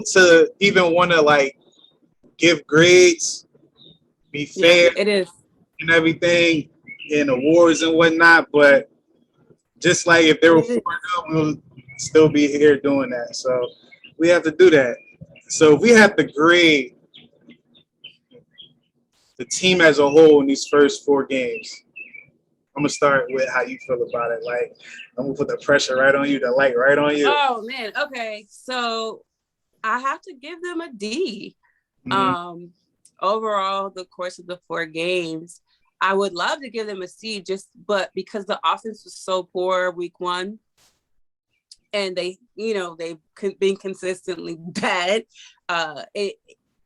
to even want to like give grades, be Yeah, fair it is. and everything, in awards and whatnot. But just like if they It were is. 4-0, we'll still be here doing that. So we have to do that. So if we have to grade the team as a whole in these first 4 games, I'm gonna start with how you feel about it. Like I'm gonna put the pressure right on you, the light right on you. Oh man. Okay. So I have to give them a D. Mm-hmm. Um, Overall, the course of the 4 games, I would love to give them a C, just but because the offense was so poor week 1, and they've been consistently bad. It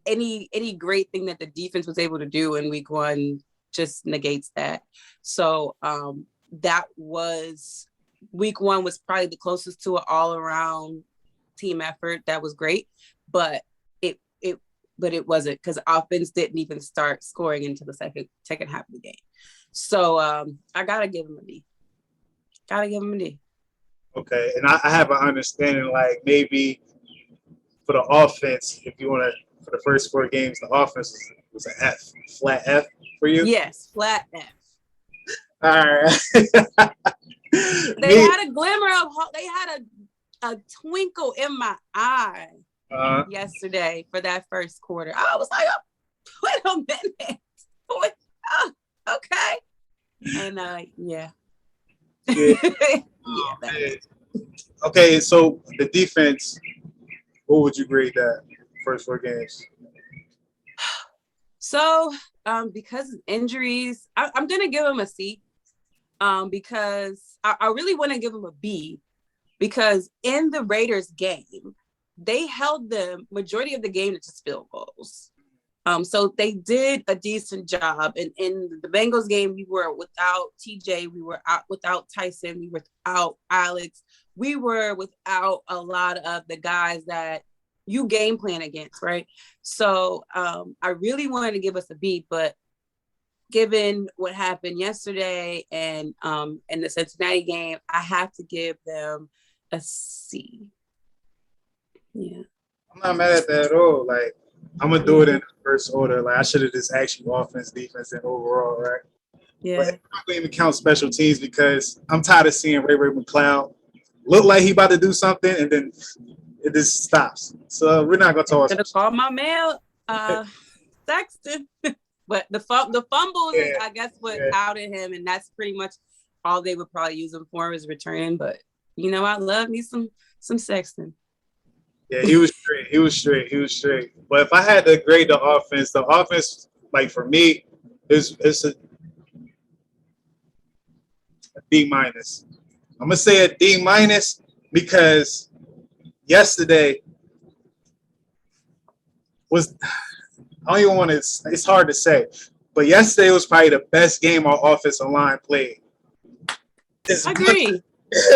any great thing that the defense was able to do in week 1 just negates that. So that was week 1 was probably the closest to an all around team effort. That was great, but it but it wasn't, because offense didn't even start scoring into the second half of the game. So I gotta give him a D. Gotta give him a D. Okay, and I have an understanding like maybe for the offense, if you want to, for the first 4 games, the offense was an F, flat F for you. Yes, flat F. All right. They Me, had a glimmer of hope. They had a twinkle in my eye uh, yesterday for that first quarter. I was like, oh, wait a minute. Wait, oh, okay. And yeah. yeah. Yeah. Okay, so the defense, what would you grade that first 4 games? So because of injuries, I'm gonna give him a C. Because I really want to give him a B, because in the Raiders game, they held the majority of the game to just field goals. So they did a decent job. And in the Bengals game, we were without TJ, we were out without Tyson, we were without Alex, we were without a lot of the guys that you game plan against, right? So I really wanted to give us a B, but given what happened yesterday and in the Cincinnati game, I have to give them a C. Yeah. I'm not mad at that at all. Like, I'm gonna do it in Yeah. the first order. Like, I should have just asked you offense, defense, and overall, right? But Yeah. I'm not gonna even count special teams because I'm tired of seeing Ray McCloud look like he about to do something and then it just stops. So we're not gonna I talk should special have called my man Sexton. But the fumbles is, teams. I guess, what Yeah, yeah. outed him, and that's pretty much all they would probably use him for, is returning. But I love me some Sexton. Yeah, he was straight. He was straight. He was straight. But if I had to grade the offense, like for me, it's a D minus. I'm gonna say a D minus because yesterday was I don't even want to. It's hard to say, but yesterday was probably the best game our offensive line played. It's I good. agree.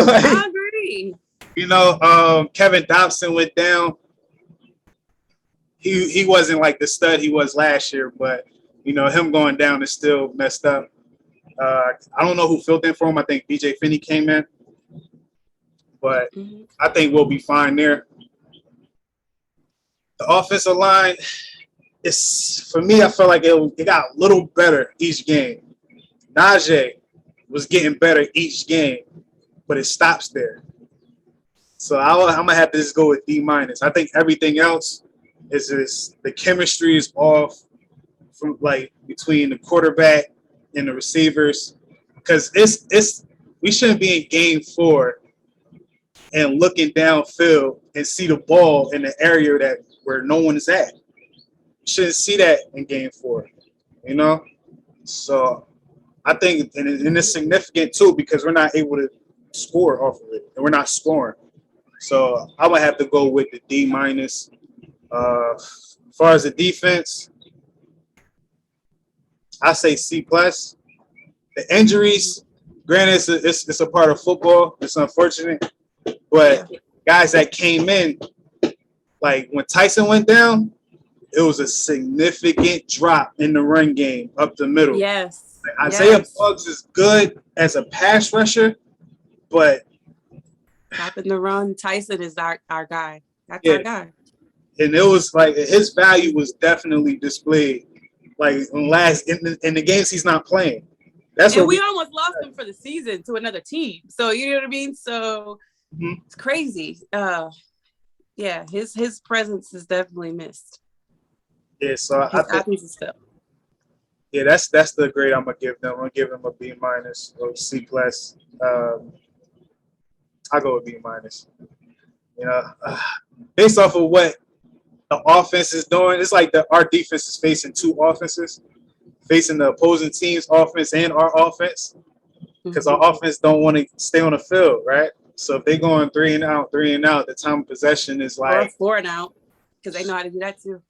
Like, I agree. Kevin Dobson went down. He wasn't like the stud he was last year, but him going down is still messed up. I don't know who filled in for him. I think BJ Finney came in, but Mm-hmm. I think we'll be fine there. The offensive line, it's for me. I felt like it got a little better each game. Najee was getting better each game, but it stops there. So I'm gonna have to just go with D minus. I think everything else is just the chemistry is off from like between the quarterback and the receivers because it's we shouldn't be in game 4 and looking downfield and see the ball in the area that where no one is at. You shouldn't see that in game 4, you know. So I think and it's significant too because we're not able to score off of it and we're not scoring. So I would have to go with the D minus. As far as the defense, I say C plus. The injuries, granted, it's a part of football. It's unfortunate, but Yeah. guys that came in, like when Tyson went down, it was a significant drop in the run game up the middle. Yes. Like Isaiah Yes. Buggs is good as a pass rusher, but Stopping the run. Tyson is our guy. That's yeah, our guy. And it was like his value was definitely displayed like in the games he's not playing. That's and what we almost lost him for the season to another team. So you know what I mean? So it's crazy. Yeah, his presence is definitely missed. Yeah, so His absence is felt. Yeah, that's the grade I'm gonna give them. I'm gonna give them a B minus or C plus. I'll go with B minus. You know, based off of what the offense is doing, it's like our defense is facing two offenses, facing the opposing team's offense and our offense, because our offense don't want to stay on the field, right? So if they're going 3-and-out, the time of possession is like or 4-and-out, because they know how to do that too.